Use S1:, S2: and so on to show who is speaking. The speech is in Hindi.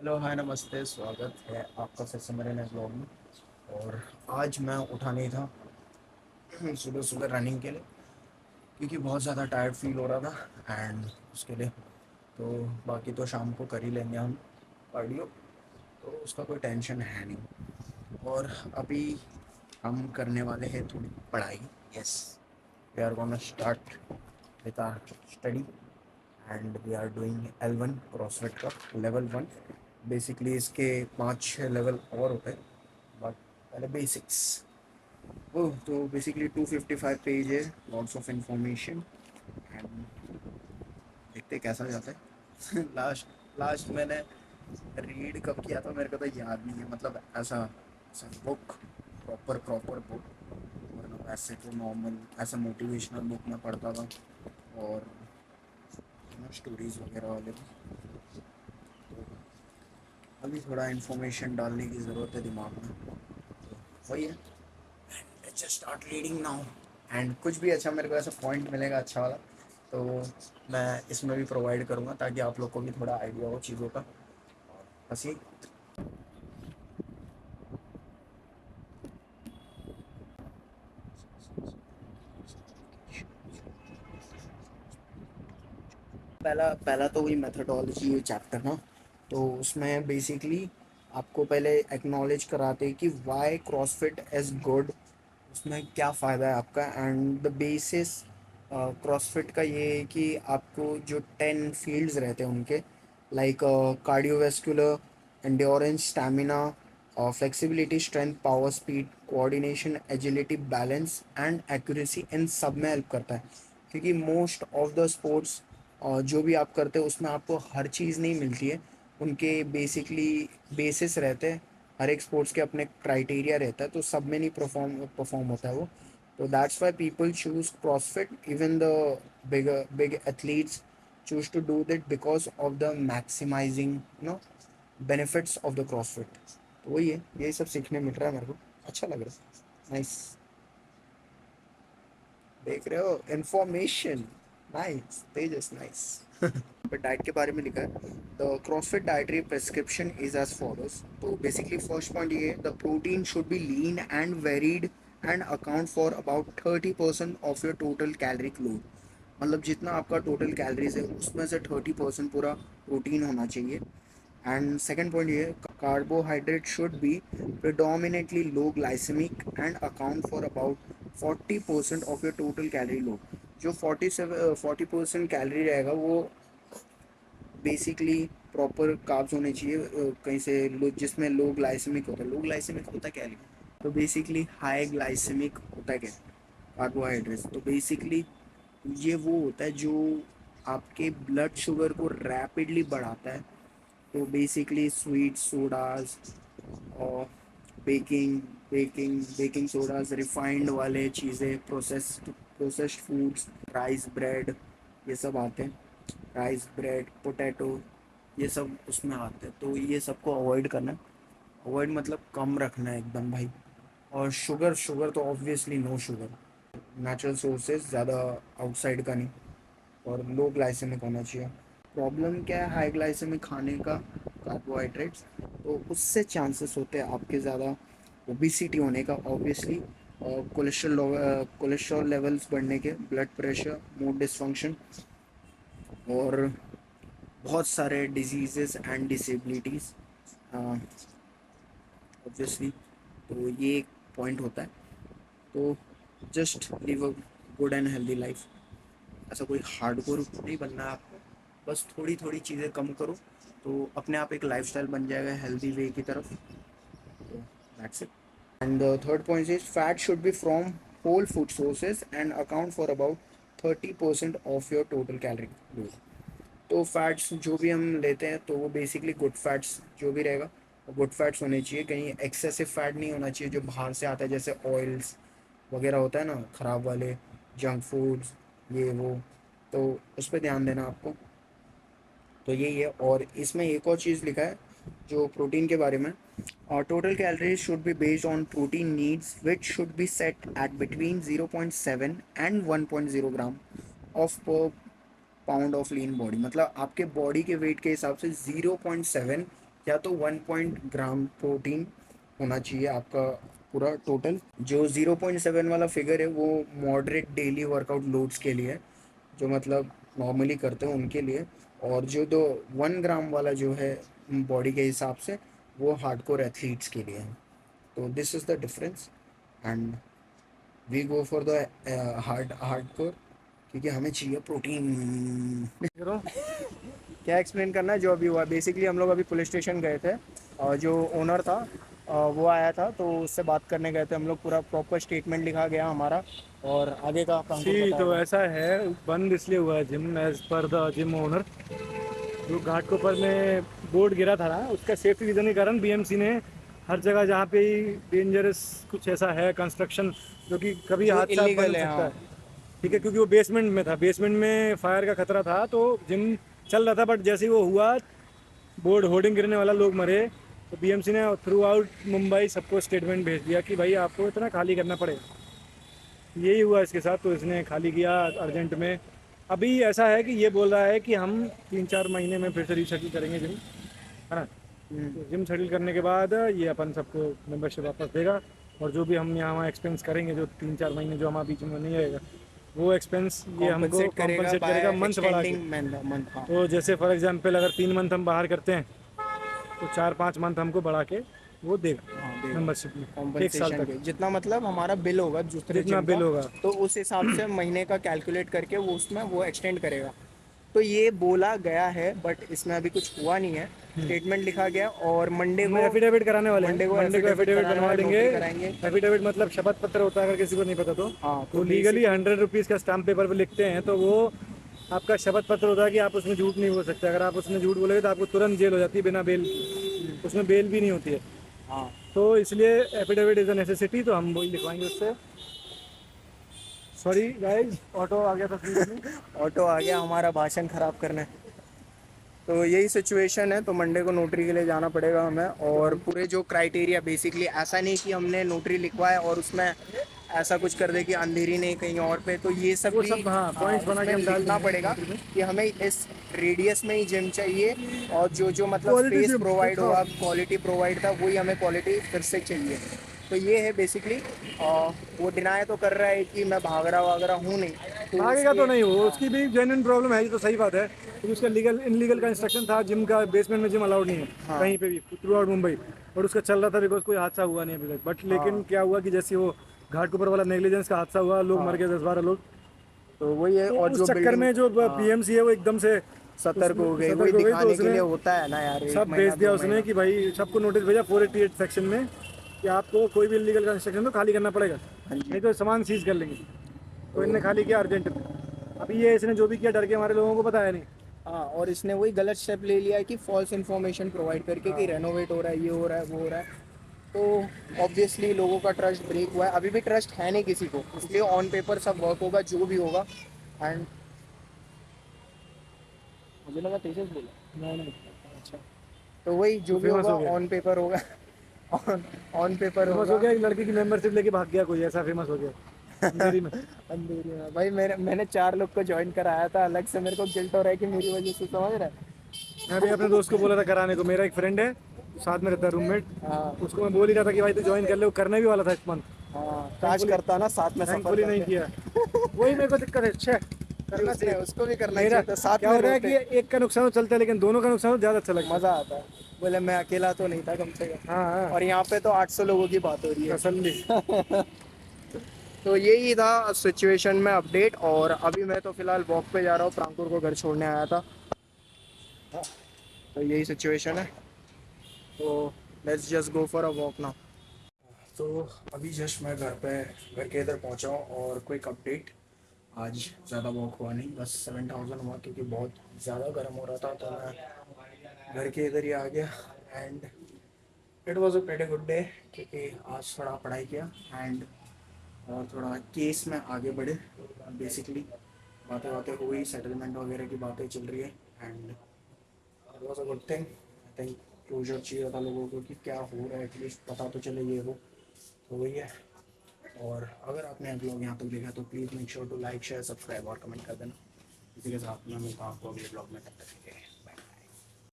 S1: हेलो हाय नमस्ते, स्वागत है आपका फिर से मेरे नए ब्लॉग में। और आज मैं उठा नहीं था सुबह सुबह रनिंग के लिए, क्योंकि बहुत ज़्यादा टायर्ड फील हो रहा था एंड उसके लिए तो बाकी तो शाम को कर ही लेंगे हम कार्डियो, तो उसका कोई टेंशन है नहीं। और अभी हम करने वाले हैं थोड़ी पढ़ाई। Yes, we are gonna start with our study and we are doing L1 CrossFit का लेवल 1। बेसिकली इसके 5-6 लेवल और होते हैं, बट पहले बेसिक्स। वो तो बेसिकली 255 पेज है, लॉट्स ऑफ इंफॉर्मेशन एंड देखते कैसा जाता है। लास्ट लास्ट मैंने रीड कब किया था मेरे को तो याद नहीं है, मतलब ऐसा ऐसा बुक, प्रॉपर प्रॉपर बुक, वरना वैसे तो नॉर्मल ऐसा मोटिवेशनल बुक में पढ़ता था और स्टोरीज वगैरह वाले भी। तो अभी थोड़ा इन्फॉर्मेशन डालने की ज़रूरत है दिमाग में, तो वही है। Just start reading now and कुछ भी अच्छा मेरे को ऐसा पॉइंट मिलेगा अच्छा वाला, तो मैं इसमें भी प्रोवाइड करूँगा ताकि आप लोग को भी थोड़ा आइडिया हो चीज़ों का। बस ये पहला पहला तो वही मेथडोलॉजी चैप्टर ना, तो उसमें बेसिकली आपको पहले एक्नॉलेज कराते हैं कि वाई क्रॉसफिट इज़ गुड, उसमें क्या फ़ायदा है आपका। एंड द बेसिस क्रॉसफिट का ये है कि आपको जो 10 फील्ड्स रहते हैं उनके, like cardiovascular, endurance, stamina, flexibility, strength, power, speed, coordination, agility, balance and accuracy, इन सब में हेल्प करता है। क्योंकि मोस्ट ऑफ द स्पोर्ट्स जो भी आप करते हो उसमें आपको हर चीज़ नहीं मिलती है, उनके बेसिकली बेसिस रहते हैं। हर एक स्पोर्ट्स के अपने क्राइटेरिया रहता है, तो सब में नहीं परफॉर्म परफॉर्म होता है वो। तो that's why people choose CrossFit, even the big athletes choose to do that because of the maximising no benefits of the CrossFit. तो वही है, यही सब सीखने मिल रहा है मेरे को, अच्छा लग रहा है। नाइस, देख रहे हो इंफॉर्मेशन। Nice Tejas, nice. पर डाइट के बारे में लिखा है, the CrossFit dietary prescription is as follows. तो बेसिकली फर्स्ट पॉइंट ये है, the protein should be lean and varied and account for about 30% of your total caloric load. मतलब जितना आपका टोटल कैलोरीज है उसमें से 30% पूरा प्रोटीन होना चाहिए। एंड सेकेंड पॉइंट ये, carbohydrate should be predominantly low glycemic and account for about 40% of your total calorie load. जो 40% कैलोरी रहेगा वो बेसिकली प्रॉपर कार्ब्स होने चाहिए, कहीं से लो, जिसमें लो ग्लाइसेमिक होता है। लो ग्लाइसेमिक होता क्या है, तो बेसिकली हाई ग्लाइसेमिक होता है क्या, कार्बोहाइड्रेट्स। तो बेसिकली ये वो होता है जो आपके ब्लड शुगर को रैपिडली बढ़ाता है। तो बेसिकली स्वीट सोडाज और baking baking baking sodas, refined वाले चीज़ें, प्रोसेस्ड फूड्स, राइस ब्रेड, ये सब आते हैं। राइस ब्रेड, पोटैटो, ये सब उसमें आते हैं, तो ये सबको अवॉइड करना है। अवॉइड मतलब कम रखना है एकदम भाई। और शुगर शुगर तो obviously no sugar, natural sources, ज़्यादा आउटसाइड का नहीं, और लो ग्लाइसेमिक होना चाहिए। प्रॉब्लम क्या है हाई ग्लाइसेमिक खाने का, कार्बोहाइड्रेट्स, तो उससे चांसेस होते हैं आपके ज़्यादा ओबिसिटी होने का ऑब्वियसली, और कोलेस्ट्रॉल लेवल्स बढ़ने के, ब्लड प्रेशर, मूड डिसफंक्शन, और बहुत सारे डिजीज़ेस एंड डिसेबिलिटीज़ ऑब्वियसली। तो ये एक पॉइंट होता है। तो just live a good and healthy life. ऐसा कोई हार्डकोर नहीं बनना है आपको, बस थोड़ी थोड़ी चीज़ें कम करो तो अपने आप एक लाइफस्टाइल बन जाएगा हेल्दी वे की तरफ। तो that's it. And the third point is, fat should be from whole food sources and account for about 30% of your total calorie load. तो फैट्स जो भी हम लेते हैं तो वो बेसिकली गुड फैट्स जो भी रहेगा, वो गुड फैट्स होने चाहिए, कहीं एक्सेसिव फैट नहीं होना चाहिए जो बाहर से आता है, जैसे ऑयल्स वगैरह होता है ना ख़राब वाले, जंक फूड्स, ये वो। तो उस पर ध्यान देना आपको। तो यही है। और इसमें एक और चीज़ लिखा है जो प्रोटीन के बारे में, total calories should be based on protein needs which should be set at between 0.7 and 1.0 gram of per pound of lean body. मतलब आपके बॉडी के वेट के हिसाब से 0.7 या तो 1 ग्राम प्रोटीन होना चाहिए आपका पूरा टोटल। जो 0.7 वाला फिगर है वो मॉडरेट डेली वर्कआउट लोड्स के लिए है, जो मतलब नॉर्मली करते हैं उनके लिए। और जो 1 ग्राम वाला जो है बॉडी के हिसाब से, वो हार्डकोर एथलीट्स के लिए है। तो this is the difference, and we go for the hardcore, क्योंकि हमें चाहिए प्रोटीन।
S2: करो।
S1: क्या एक्सप्लेन करना है जो अभी हुआ? बेसिकली हम लोग अभी पुलिस स्टेशन गए थे, और जो ओनर था वो आया था, तो उससे बात करने गए थे हम लोग। पूरा प्रॉपर स्टेटमेंट लिखा गया हमारा, और आगे का अंकुर
S2: जी, तो
S1: बताएगा।
S2: ऐसा है, बंद इसलिए हुआ है gym, as per the gym owner. जो घाटकोपर में बोर्ड गिरा था ना, उसका सेफ्टी रीजन के कारण बीएमसी ने हर जगह जहाँ पे ही डेंजरस कुछ ऐसा है कंस्ट्रक्शन जो कि कभी
S1: जो
S2: हादसा बन
S1: इलीगल है,
S2: सकता
S1: हाँ।
S2: है, ठीक है, क्योंकि वो बेसमेंट में था, बेसमेंट में फायर का खतरा था, तो जिम चल रहा था। बट जैसे ही वो हुआ, बोर्ड होर्डिंग गिरने वाला, लोग मरे, तो बीएमसी ने थ्रू आउट मुंबई सबको स्टेटमेंट भेज दिया कि भाई आपको इतना खाली करना पड़ेगा। यही हुआ इसके साथ, तो इसने खाली किया अर्जेंट में। अभी ऐसा है कि ये बोल रहा है कि हम 3-4 महीने में फिर से रीशेड्यूल करेंगे जिम, है ना।
S1: हम्म।
S2: तो जिम शेड्यूल करने के बाद ये अपन सबको मेंबरशिप वापस देगा, और जो भी हम यहाँ एक्सपेंस करेंगे, जो 3-4 महीने जो हमारा बीच में नहीं रहेगा, वो एक्सपेंस ये हमको
S1: कॉम्पनसेट करेगा
S2: कॉम्पनसेट
S1: बाय
S2: करेगा मंथ बढ़ा के।
S1: एक्सटेंडिंग मंथ, हाँ।
S2: तो जैसे फॉर एग्जांपल अगर 3 मंथ हम बाहर करते हैं, तो 4-5 मंथ हमको बढ़ा के वो
S1: हाँ,
S2: देगा
S1: देगा
S2: मेंबरशिप में, 1 साल
S1: कॉम्पनसेशन
S2: तक,
S1: के जितना मतलब हमारा बिल होगा दूसरे
S2: जितना
S1: जिम का,
S2: बिल होगा।
S1: तो उस हिसाब से महीने का कैलकुलेट करके वो उसमें वो एक्सटेंड करेगा। तो ये बोला गया है, बट इसमें अभी कुछ हुआ नहीं है। स्टेटमेंट लिखा गया, और मंडे
S2: हम
S1: को
S2: एफिडेविट कराने वाले हैं, मंडे को
S1: एफिडेविट
S2: एफिडेविट
S1: कराना
S2: बनवा
S1: है,
S2: देंगे।
S1: नोटरी कराएंगे।
S2: एफिडेविट मतलब शपथ पत्र होता है, अगर किसी को नहीं पता तो।
S1: हाँ, तो
S2: वो लीगली
S1: बेसिकली
S2: 100 रुपीज़ का स्टाम्प पेपर पे लिखते हैं, तो वो आपका शपथ पत्र होता है कि आप उसमें झूठ नहीं बोल सकते। अगर आप उसमें झूठ बोलोगे तो आपको तुरंत जेल हो जाती है बिना बेल की, उसमें बेल भी नहीं होती है।
S1: हाँ।
S2: तो इसलिए एफिडेविट इज़ अ नेसेसिटी, तो हम वही लिखवाएंगे उससे। सॉरी गाइज, ऑटो आ गया था बीच में।
S1: ऑटो आ गया हमारा भाषण खराब करने। तो यही सिचुएशन है, तो मंडे को नोटरी के लिए जाना पड़ेगा हमें।
S2: तो
S1: और
S2: हम
S1: पूरे जो क्राइटेरिया, बेसिकली ऐसा नहीं कि हमने नोटरी लिखवाया और उसमें ऐसा कुछ कर दे कि अंधेरी नहीं कहीं और पे, तो ये सब
S2: वो
S1: भी
S2: सब, हाँ, पॉइंट्स बना के
S1: उसमें
S2: हम डाल
S1: लिखना
S2: देंगे
S1: पड़ेगा
S2: नोटरी में।
S1: कि हमें इस रेडियस में ही जिम चाहिए, और जो जो मतलब
S2: क्वालिटी
S1: स्पेस
S2: जिम
S1: प्रोवाइड
S2: दिखाओ।
S1: हुआ, क्वालिटी प्रोवाइड था, वही हमें क्वालिटी फिर से चाहिए। तो ये है बेसिकली। वो डिनाई तो कर रहा है कि मैं भाग रहा वाग रहा हूँ नहीं, तो
S2: भागेगा
S1: उसके।
S2: तो नहीं, वो
S1: हाँ,
S2: उसकी भी जेन्युइन प्रॉब्लम है, ये तो सही बात है, क्योंकि उसका लीगल इनलीगल का इंस्ट्रक्शन था, जिम का बेसमेंट में जिम अलाउड नहीं है
S1: हाँ,
S2: कहीं पे भी थ्रू आउट मुंबई। और उसका चल रहा था, बिकॉज कोई हादसा हुआ नहीं अभी तक। बट लेकिन
S1: हाँ,
S2: क्या हुआ कि जैसे वो घाटकोपर वाला नेग्लिजेंस का हादसा हुआ, लोग मर
S1: हाँ।
S2: गए 10-12 लोग।
S1: तो वही है,
S2: तो
S1: और
S2: उस
S1: जो
S2: चक्कर
S1: बिल्डिंग,
S2: में जो
S1: हाँ,
S2: पीएमसी है वो एकदम से
S1: सतर्क
S2: उसमें
S1: हो गई। वही
S2: सतर्क हो गई, तो
S1: दिखाने के
S2: उसने
S1: लिए होता है ना यार, एक
S2: सब भेज
S1: महीना
S2: दिया
S1: दो
S2: उसने
S1: महीना
S2: कि भाई सबको नोटिस भेजा 488 सेक्शन में कि आपको कोई भी इलीगल कंस्ट्रक्शन तो खाली करना पड़ेगा,
S1: हाँ जी।
S2: नहीं तो सामान सीज कर लेंगे। तो
S1: तो
S2: इनने खाली किया अर्जेंट में। अभी ये इसने जो भी किया, डर के हमारे लोगों को बताया नहीं।
S1: हाँ, और इसने वही गलत स्टेप ले लिया है कि फॉल्स इन्फॉर्मेशन प्रोवाइड करके कि
S2: हाँ,
S1: रेनोवेट हो रहा है, ये हो रहा है, वो हो रहा है। तो ऑब्वियसली लोगों का ट्रस्ट ब्रेक हुआ है। अभी भी ट्रस्ट है नहीं किसी को, इसलिए ऑन पेपर सब वर्क होगा जो भी होगा। एंड मुझे लगा तेजस बोला।
S2: नहीं नहीं,
S1: अच्छा। तो वही
S2: तू
S1: जो भी
S2: फेमस
S1: होगा
S2: हो गया।
S1: ऑन पेपर होगा। ऑन ऑन पेपर
S2: फेमस हो
S1: होगा।
S2: गया, एक लड़की की मेंबरशिप लेके भाग गया कोई, ऐसा फेमस हो गया अंधेरी में।
S1: अंधेरी में भाई, मैंने 4 लोग को ज्वाइन कराया था अलग से, मेरे को गिल्ट हो रहा है कि मेरी वजह से, समझ रहा है।
S2: मैं भी अपने दोस्त को बोला था कराने को, मेरा एक फ्रेंड है साथ में रहता है, रूममेट।
S1: हाँ,
S2: उसको मैं बोल ही रहा था कि भाई तू ज्वाइन कर ले, वो करने भी वाला था इस मंथ।
S1: हाँ, काश
S2: थैंकफुली,
S1: करता ना, साथ में सफर
S2: थैंकफुली नहीं
S1: करते।
S2: किया। वही मेरे को दिक्कत है, छे
S1: कि
S2: करना
S1: उसने
S2: चाहिए था।
S1: उसको भी करना
S2: मेरा
S1: चाहिए था, साथ
S2: क्या
S1: में
S2: होता है
S1: रोते।
S2: कि एक का नुकसान तो चलता है, लेकिन दोनों का नुकसान तो ज़्यादा अच्छा लगता है।
S1: मजा आता है। बोले मैं अकेला तो नहीं था कम से कम।
S2: हाँ हाँ,
S1: और यहाँ पे तो 800 लोगों की बात हो रही है।
S2: तसल्ली।
S1: तो यही था सिचुएशन में अपडेट। और अभी मैं तो फिलहाल वॉक पे जा रहा हूँ, प्रांकुर को घर छोड़ने आया था। तो यही सिचुएशन है। तो let's just go for a walk now. तो अभी जस्ट मैं घर के इधर पहुंचा हूँ, और क्विक अपडेट। आज ज़्यादा वॉक हुआ नहीं, बस 7,000 हुआ, क्योंकि बहुत ज़्यादा गर्म हो रहा था, तो मैं घर के इधर ही आ गया। And it was a pretty good day, क्योंकि आज थोड़ा पढ़ाई किया, एंड और थोड़ा केस में आगे बढ़े। बेसिकली बातें बातें हुई, सेटलमेंट वगैरह की बातें चल रही है, and it was a good thing. I think closure चाहिए था लोगों को कि क्या हो रहा है, एटलीस्ट पता तो चले ये वो। तो वही है। और अगर आपने ब्लॉग यहाँ तक देखा तो please make sure to like share subscribe और कमेंट कर देना। इसी के साथ मैं मिलता हूँ आपको अगले ब्लॉग में, तब तक के लिए।